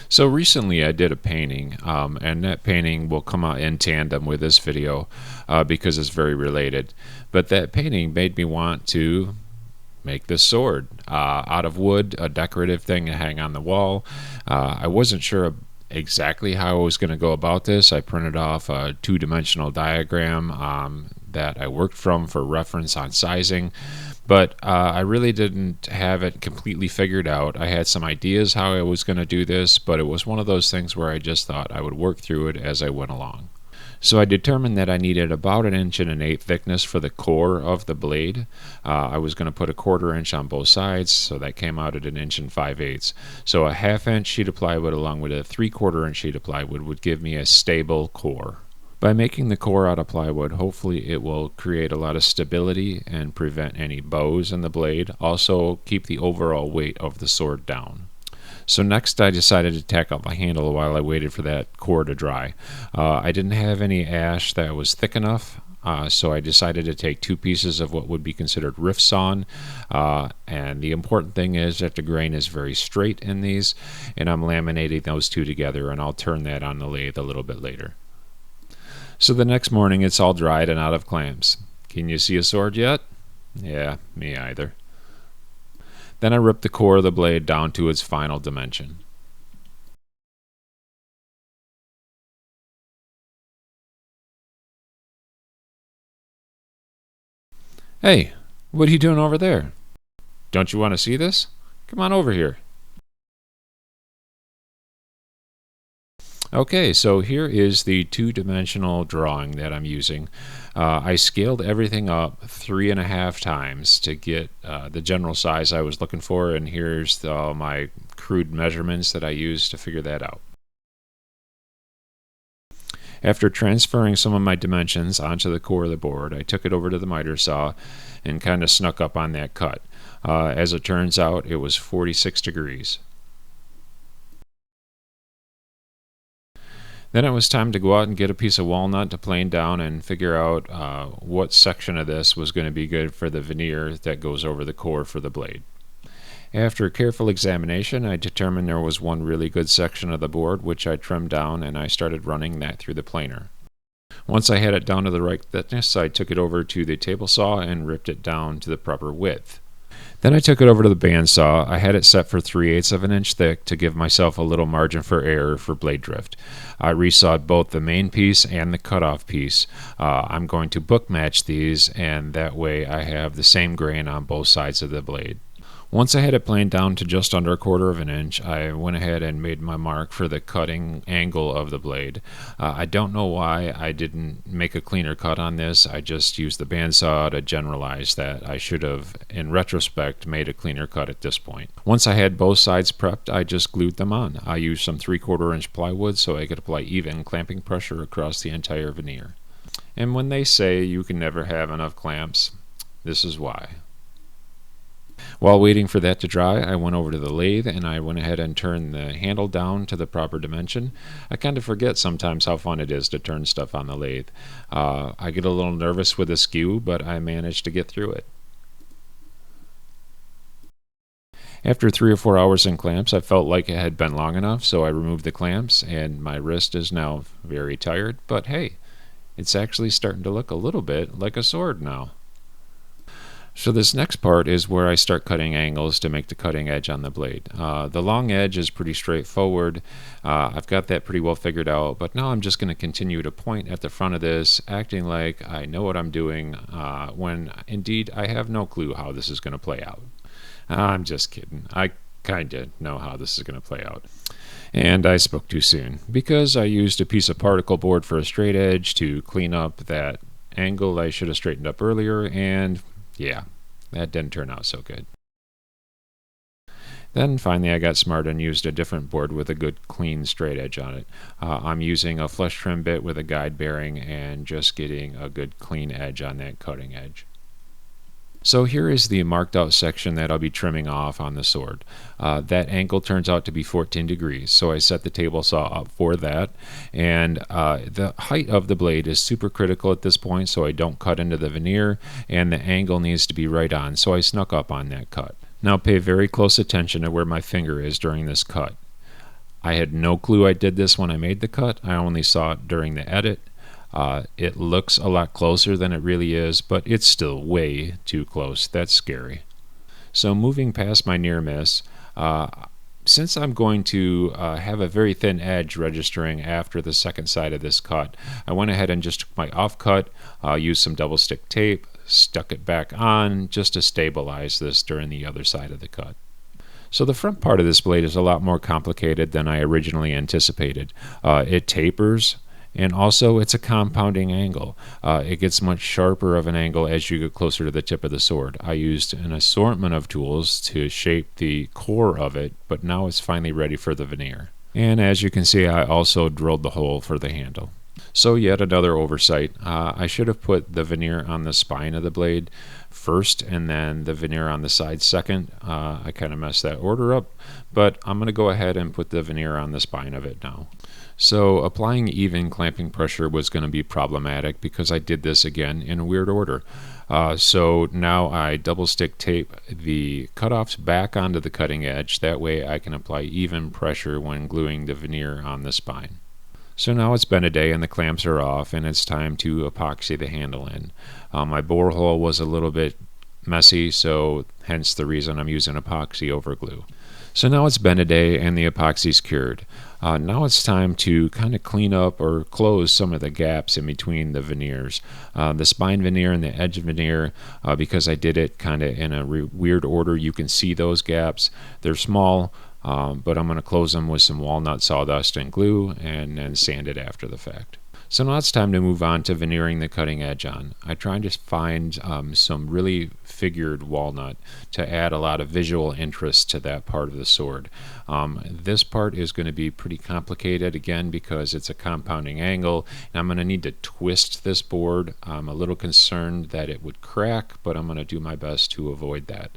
So recently I did a painting, and that painting will come out in tandem with this video because it's very related. But that painting made me want to make this sword out of wood, a decorative thing to hang on the wall. I wasn't sure exactly how I was going to go about this. I printed off a two-dimensional diagram that I worked from for reference on sizing. But I really didn't have it completely figured out. I had some ideas how I was going to do this, but it was one of those things where I just thought I would work through it as I went along. So I determined that I needed about 1 1/8 inch thickness for the core of the blade. I was going to put a 1/4 inch on both sides, so that came out at 1 5/8 inches. So a 1/2 inch sheet of plywood along with a 3/4 inch sheet of plywood would give me a stable core. By making the core out of plywood, hopefully it will create a lot of stability and prevent any bows in the blade, also keep the overall weight of the sword down. So next I decided to tack out the handle while I waited for that core to dry. I didn't have any ash that was thick enough, so I decided to take 2 pieces of what would be considered rift sawn, and the important thing is that the grain is very straight in these, and I'm laminating those two together, and I'll turn that on the lathe a little bit later. So the next morning it's all dried and out of clamps. Can you see a sword yet? Yeah, me either. Then I ripped the core of the blade down to its final dimension. Hey, what are you doing over there? Don't you want to see this? Come on over here. Okay, so here is the two-dimensional drawing that I'm using. I scaled everything up 3.5 times to get the general size I was looking for, and here's my crude measurements that I used to figure that out. After transferring some of my dimensions onto the core of the board, I took it over to the miter saw and kind of snuck up on that cut. As it turns out, it was 46 degrees. Then it was time to go out and get a piece of walnut to plane down and figure out what section of this was going to be good for the veneer that goes over the core for the blade. After a careful examination, I determined there was one really good section of the board which I trimmed down, and I started running that through the planer. Once I had it down to the right thickness, I took it over to the table saw and ripped it down to the proper width. Then I took it over to the bandsaw. I had it set for 3/8 of an inch thick to give myself a little margin for error for blade drift. I resawed both the main piece and the cutoff piece. I'm going to book match these, and that way I have the same grain on both sides of the blade. Once I had it planed down to just under 1/4 of an inch, I went ahead and made my mark for the cutting angle of the blade. I don't know why I didn't make a cleaner cut on this. I just used the bandsaw to generalize that. I should have, in retrospect, made a cleaner cut at this point. Once I had both sides prepped, I just glued them on. I used some 3/4 inch plywood so I could apply even clamping pressure across the entire veneer. And when they say you can never have enough clamps, this is why. While waiting for that to dry, I went over to the lathe and I went ahead and turned the handle down to the proper dimension. I kind of forget sometimes how fun it is to turn stuff on the lathe. I get a little nervous with the skew, but I managed to get through it. After 3 or 4 hours in clamps, I felt like it had been long enough, so I removed the clamps, and my wrist is now very tired, but hey, it's actually starting to look a little bit like a sword now. So this next part is where I start cutting angles to make the cutting edge on the blade. The long edge is pretty straightforward. I've got that pretty well figured out, but now I'm just going to continue to point at the front of this, acting like I know what I'm doing, when indeed I have no clue how this is going to play out. I'm just kidding. I kind of know how this is going to play out. And I spoke too soon, because I used a piece of particle board for a straight edge to clean up that angle I should have straightened up earlier, and yeah, that didn't turn out so good. Then finally I got smart and used a different board with a good clean straight edge on it. I'm using a flush trim bit with a guide bearing and just getting a good clean edge on that cutting edge. So here is the marked out section that I'll be trimming off on the sword. That angle turns out to be 14 degrees, so I set the table saw up for that. And the height of the blade is super critical at this point, so I don't cut into the veneer, and the angle needs to be right on, so I snuck up on that cut. Now pay very close attention to where my finger is during this cut. I had no clue I did this when I made the cut. I only saw it during the edit. It looks a lot closer than it really is, but it's still way too close. That's scary. So moving past my near miss, since I'm going to have a very thin edge registering after the second side of this cut, I went ahead and just took my off cut, used some double stick tape, stuck it back on just to stabilize this during the other side of the cut. So the front part of this blade is a lot more complicated than I originally anticipated. It tapers, and also it's a compounding angle. It gets much sharper of an angle as you get closer to the tip of the sword. I used an assortment of tools to shape the core of it, but now it's finally ready for the veneer. And as you can see, I also drilled the hole for the handle. So yet another oversight. I should have put the veneer on the spine of the blade first and then the veneer on the side second. I kind of messed that order up, but I'm going to go ahead and put the veneer on the spine of it now. So applying even clamping pressure was going to be problematic because I did this again in a weird order. So now I double stick tape the cutoffs back onto the cutting edge. That way I can apply even pressure when gluing the veneer on the spine. So now it's been a day and the clamps are off and it's time to epoxy the handle in. My bore hole was a little bit messy, so hence the reason I'm using epoxy over glue. So now it's been a day and the epoxy's cured. Now it's time to kind of clean up or close some of the gaps in between the veneers. The spine veneer and the edge veneer, because I did it kind of in a weird order, you can see those gaps. They're small, but I'm going to close them with some walnut sawdust and glue and then sand it after the fact. So now it's time to move on to veneering the cutting edge on. I tried to find some really figured walnut to add a lot of visual interest to that part of the sword. This part is going to be pretty complicated again because it's a compounding angle and I'm going to need to twist this board. I'm a little concerned that it would crack, but I'm going to do my best to avoid that.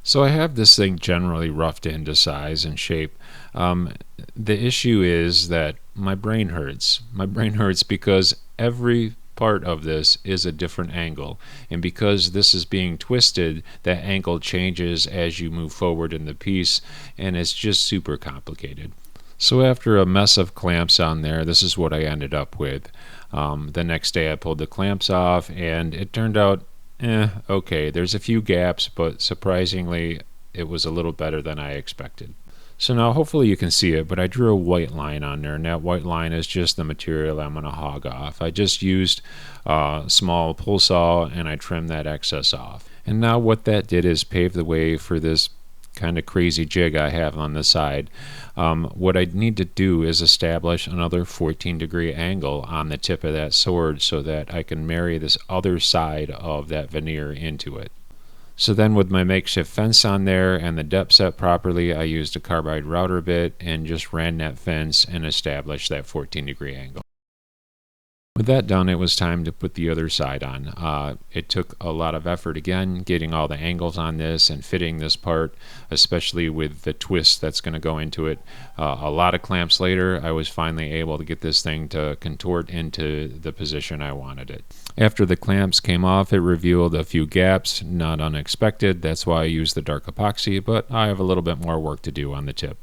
So I have this thing generally roughed into size and shape. The issue is that my brain hurts. My brain hurts because every part of this is a different angle. And because this is being twisted, that angle changes as you move forward in the piece, and it's just super complicated. So after a mess of clamps on there, this is what I ended up with. The next day I pulled the clamps off, and it turned out okay, there's a few gaps, but surprisingly, it was a little better than I expected. So now hopefully you can see it, but I drew a white line on there, and that white line is just the material I'm going to hog off. I just used a small pull saw, and I trimmed that excess off. And now what that did is pave the way for this kind of crazy jig I have on the side. What I need to do is establish another 14-degree angle on the tip of that sword so that I can marry this other side of that veneer into it. So then with my makeshift fence on there and the depth set properly, I used a carbide router bit and just ran that fence and established that 14-degree angle. With that done, it was time to put the other side on. It took a lot of effort again, getting all the angles on this and fitting this part, especially with the twist that's going to go into it. A lot of clamps later, I was finally able to get this thing to contort into the position I wanted it. After the clamps came off, it revealed a few gaps, not unexpected. That's why I used the dark epoxy, but I have a little bit more work to do on the tip.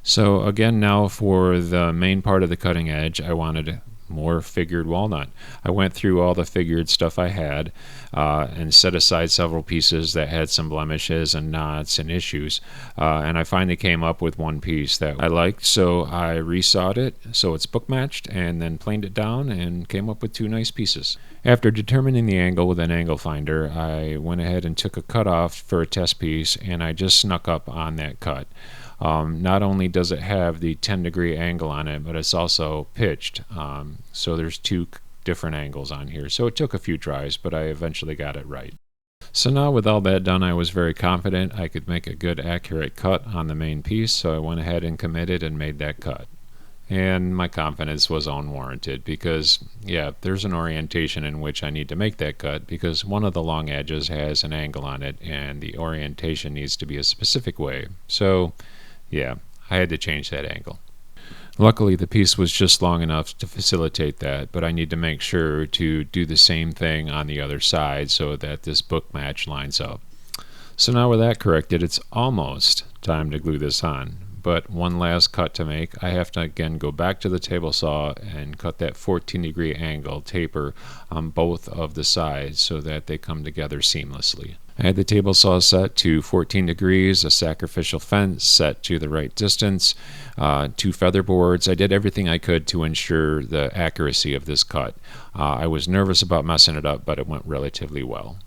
So again, now for the main part of the cutting edge, I wanted more figured walnut. I went through all the figured stuff I had and set aside several pieces that had some blemishes and knots and issues, and I finally came up with one piece that I liked, so I resawed it so it's book matched and then planed it down and came up with two nice pieces. After determining the angle with an angle finder, I went ahead and took a cutoff for a test piece, and I just snuck up on that cut. Not only does it have the 10-degree angle on it, but it's also pitched. So there's two different angles on here. So it took a few tries, but I eventually got it right. So now with all that done, I was very confident I could make a good accurate cut on the main piece, so I went ahead and committed and made that cut. And my confidence was unwarranted because, yeah, there's an orientation in which I need to make that cut because one of the long edges has an angle on it and the orientation needs to be a specific way. So, yeah, I had to change that angle. Luckily, the piece was just long enough to facilitate that, but I need to make sure to do the same thing on the other side so that this book match lines up. So now with that corrected, it's almost time to glue this on. but one last cut to make. I have to again go back to the table saw and cut that 14-degree angle taper on both of the sides so that they come together seamlessly. I had the table saw set to 14 degrees, a sacrificial fence set to the right distance, 2 feather boards. I did everything I could to ensure the accuracy of this cut. I was nervous about messing it up, but it went relatively well.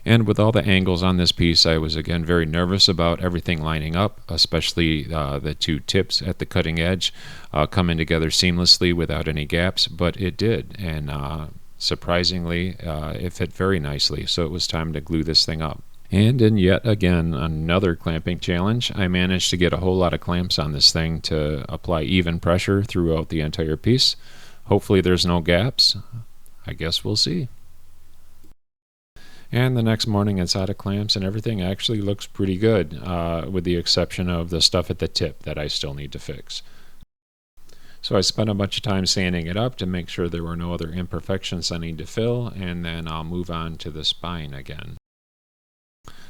And with all the angles on this piece, I was again very nervous about everything lining up, especially the 2 tips at the cutting edge coming together seamlessly without any gaps, but it did, and surprisingly it fit very nicely, so it was time to glue this thing up. And in yet again another clamping challenge, I managed to get a whole lot of clamps on this thing to apply even pressure throughout the entire piece. Hopefully there's no gaps. I guess we'll see. And the next morning it's out of clamps and everything actually looks pretty good, with the exception of the stuff at the tip that I still need to fix. So I spent a bunch of time sanding it up to make sure there were no other imperfections I need to fill, and then I'll move on to the spine again.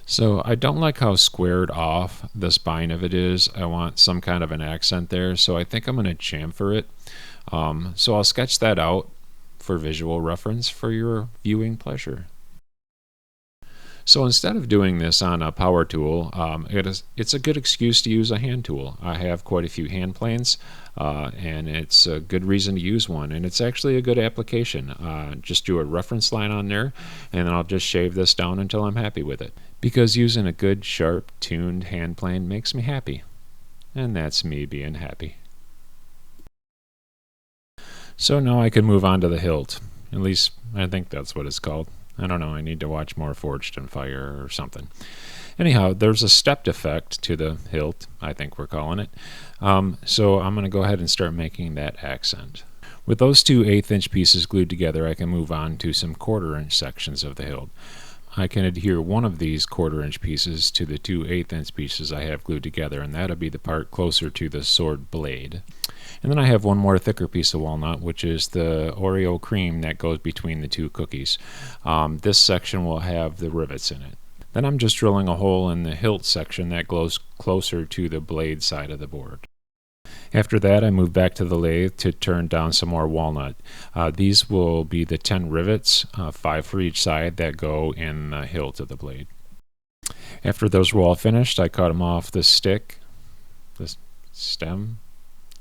So I don't like how squared off the spine of it is. I want some kind of an accent there, so I think I'm going to chamfer it. So I'll sketch that out for visual reference for your viewing pleasure. So instead of doing this on a power tool, it's a good excuse to use a hand tool. I have quite a few hand planes, and it's a good reason to use one, and it's actually a good application. Just do a reference line on there, and then I'll just shave this down until I'm happy with it. Because using a good, sharp, tuned hand plane makes me happy, and that's me being happy. So now I can move on to the hilt. At least I think that's what it's called. I don't know, I need to watch more Forged in Fire or something. Anyhow, there's a stepped effect to the hilt, I think we're calling it. So I'm going to go ahead and start making that accent. With those 2 1/8-inch pieces glued together, I can move on to some 1/4-inch sections of the hilt. I can adhere one of these 1/4-inch pieces to the 2 1/8-inch pieces I have glued together, and that'll be the part closer to the sword blade. And then I have one more thicker piece of walnut, which is the Oreo cream that goes between the 2 cookies. This section will have the rivets in it. Then I'm just drilling a hole in the hilt section that goes closer to the blade side of the board. After that, I move back to the lathe to turn down some more walnut. These will be the 10 rivets, 5 for each side, that go in the hilt of the blade. After those were all finished, I cut them off the stick, the stem.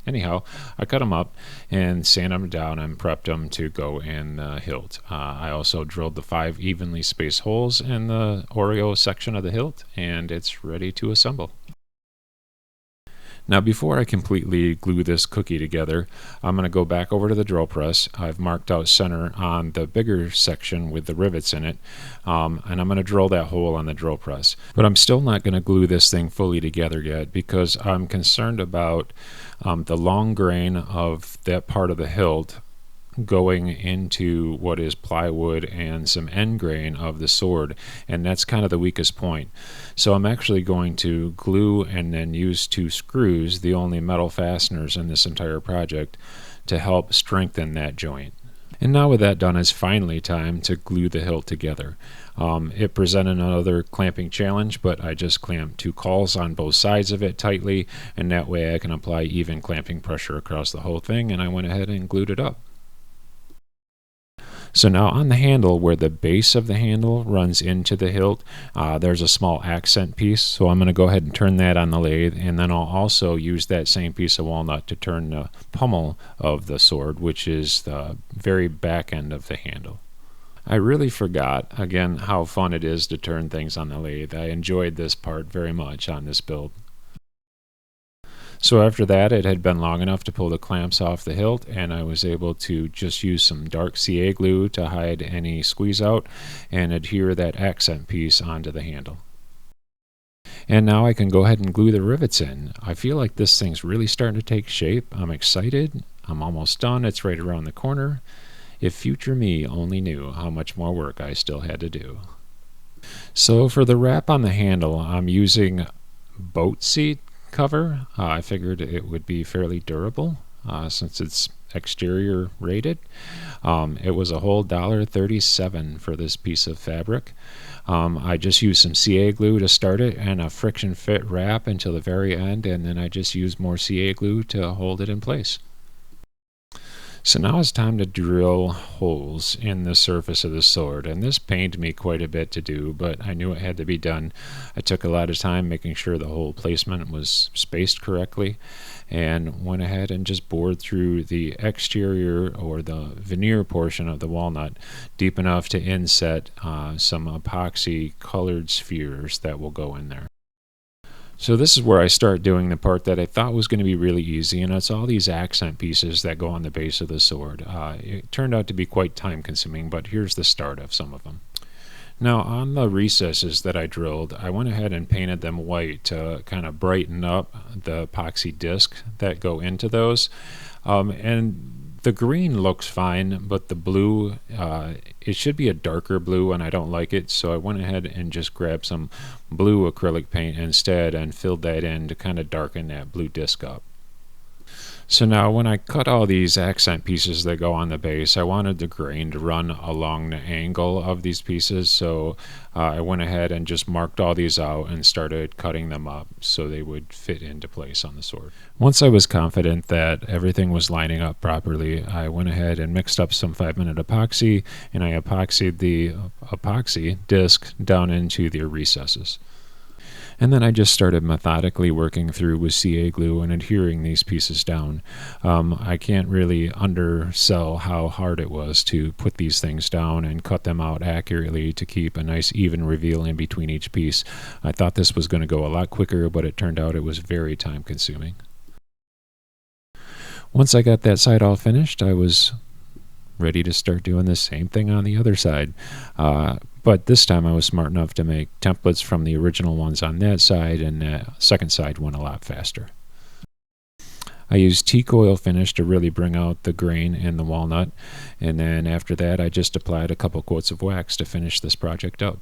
Anyhow, I cut them up and sand them down and prepped them to go in the hilt. I also drilled the 5 evenly spaced holes in the Oreo section of the hilt, and it's ready to assemble. Now before I completely glue this cookie together, I'm going to go back over to the drill press. I've marked out center on the bigger section with the rivets in it, and I'm going to drill that hole on the drill press. But I'm still not going to glue this thing fully together yet because I'm concerned about the long grain of that part of the hilt going into what is plywood and some end grain of the sword, and that's kind of the weakest point. So I'm actually going to glue and then use 2 screws, the only metal fasteners in this entire project, to help strengthen that joint. And now with that done, it's finally time to glue the hilt together. It presented another clamping challenge, but I just clamped 2 cauls on both sides of it tightly, and that way I can apply even clamping pressure across the whole thing, and I went ahead and glued it up. So now on the handle, where the base of the handle runs into the hilt, there's a small accent piece. So I'm going to go ahead and turn that on the lathe, and then I'll also use that same piece of walnut to turn the pommel of the sword, which is the very back end of the handle. I really forgot, again, how fun it is to turn things on the lathe. I enjoyed this part very much on this build. So after that, it had been long enough to pull the clamps off the hilt, and I was able to just use some dark CA glue to hide any squeeze out and adhere that accent piece onto the handle. And now I can go ahead and glue the rivets in. I feel like this thing's really starting to take shape. I'm excited. I'm almost done. It's right around the corner. If future me only knew how much more work I still had to do. So for the wrap on the handle, I'm using boat seat cover. I figured it would be fairly durable. since it's exterior rated. It was a whole $1.37 for this piece of fabric. I just used some CA glue to start it and a friction fit wrap until the very end, and then I just used more CA glue to hold it in place. So now it's time to drill holes in the surface of the sword, and this pained me quite a bit to do, but I knew it had to be done. I took a lot of time making sure the hole placement was spaced correctly, and went ahead and just bored through the exterior or the veneer portion of the walnut deep enough to inset some epoxy colored spheres that will go in there. So this is where I start doing the part that I thought was going to be really easy, and it's all these accent pieces that go on the base of the sword. It turned out to be quite time consuming, but here's the start of some of them. Now on the recesses that I drilled, I went ahead and painted them white to kind of brighten up the epoxy disc that go into those. And the green looks fine, but the blue, it should be a darker blue, and I don't like it, so I went ahead and just grabbed some blue acrylic paint instead and filled that in to kind of darken that blue disc up. So now when I cut all these accent pieces that go on the base, I wanted the grain to run along the angle of these pieces, so I went ahead and just marked all these out and started cutting them up so they would fit into place on the sword. Once I was confident that everything was lining up properly, I went ahead and mixed up some 5-minute epoxy, and I epoxied the epoxy disc down into the recesses. And then I just started methodically working through with CA glue and adhering these pieces down. I can't really undersell how hard it was to put these things down and cut them out accurately to keep a nice even reveal in between each piece. I thought this was going to go a lot quicker, but it turned out it was very time consuming. Once I got that side all finished, I was ready to start doing the same thing on the other side. But this time I was smart enough to make templates from the original ones on that side, and the second side went a lot faster. I used teak oil finish to really bring out the grain in the walnut, and then after that I just applied a couple coats of wax to finish this project up.